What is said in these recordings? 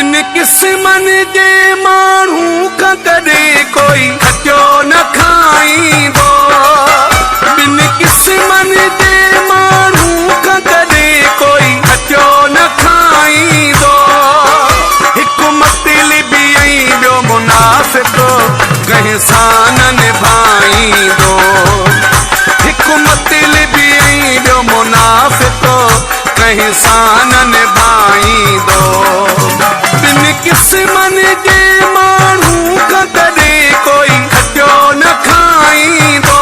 बिन किस्मन जे माण्हू खां कॾहिं कोई खटियो न खाईंदो। बिन किस्मन जे माण्हू खां कॾहिं कोई खटियो न खाईंदो। हिकु मतलबी ऐं ॿियो मुनाफ़िक़ कंहिं सां न निभाईंदो। हिकु मतलबी ऐं ॿियो मुनाफ़िक़ कंहिं सां न निभाईंदो। बिन किस्मन जे माण्हू खां कॾहिं कोई खटियो न खाईंदो।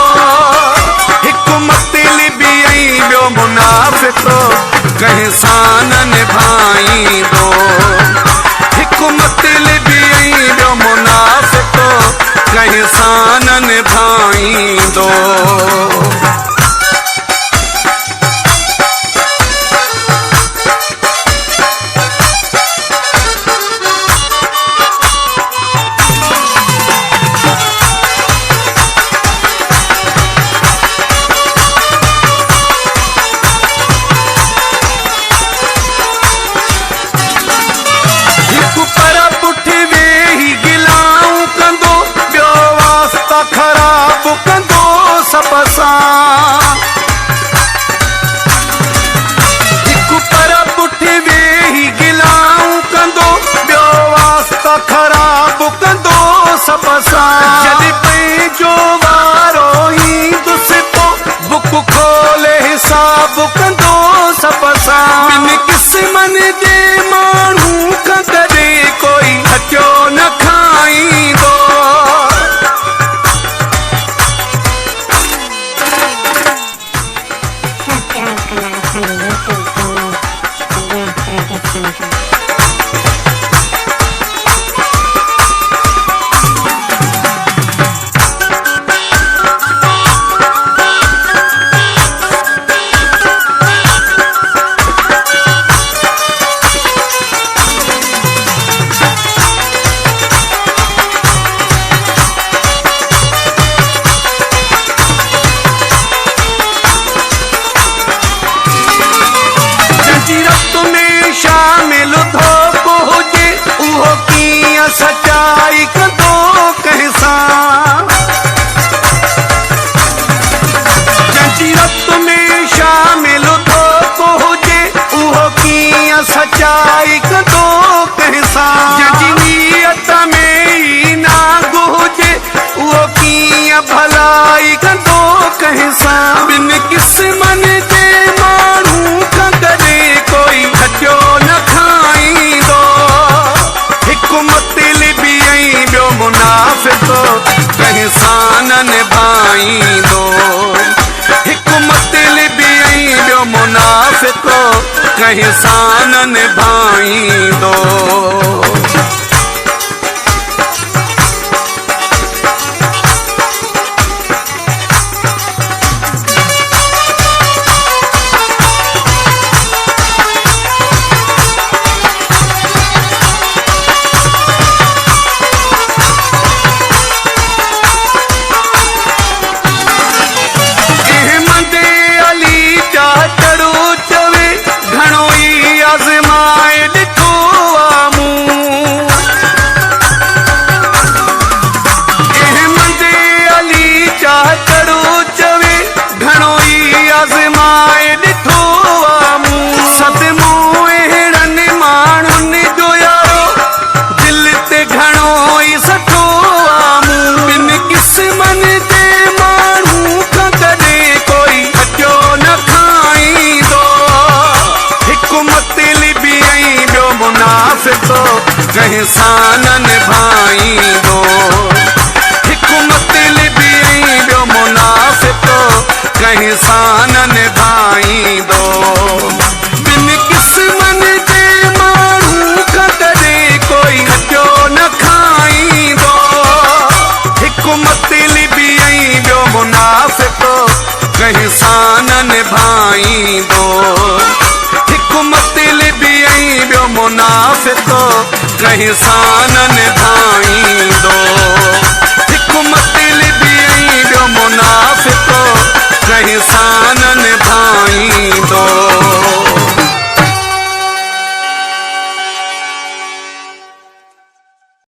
हिकु मतलबी ऐं ॿियो मुनाफ़िक़ कंहिं सां न निभाईंदो। हिकु मतलबी ऐं ॿियो मुनाफ़िक़ कंहिं सां न निभाईंदो। हिकु पर पुठि वेही गिलाऊं कंदो ॿियो वास्ता ख़राब कंदो सभ सां। जॾहिं पंहिंजो वारो ईंदुसि पोइ बुक खोले हिसाब कंदो सभ सां। बिन किस्मन जे माण्हू खां कॾहिं कोई खटियो न खाईंदो। सचाई कंदो कंहिं सां। जंजीरत में शामिल थो हुजे उहो कीअं सचाई कंदो कंहिं सां। जंहिंजी नीयत में ई नाग हुजे उहो कीअं भलाई कंदो कंहिं सां। बिन किस्मन जे माण्हू खां कॾहिं कोई खटियो न खाईंदो। हिकु मतलबी ऐं ॿियो मुनाफ़िक़ कंहिं सां न निभाईंदो। हिकु मतलबी ऐं ॿियो मुनाफ़िक़ कंहिं सां न निभाईंदो। कंहिं सां न निभाईंदो। हिकु मतलबी ऐं ॿियो मुनाफ़िक़ कंहिं सां न निभाईंदो। बिन किस्मन जे माण्हू खां कॾहिं कोई खटियो न खाईंदो। हिकु मतलबी ऐं ॿियो मुनाफ़िक़ कंहिं सां न निभाईंदो। हिकु मतलबी ऐं ॿियो मुनाफ़िक़ कंहिं सां न निभाईंदो। हिकु मतलबी ऐं ॿियो मुनाफ़िक़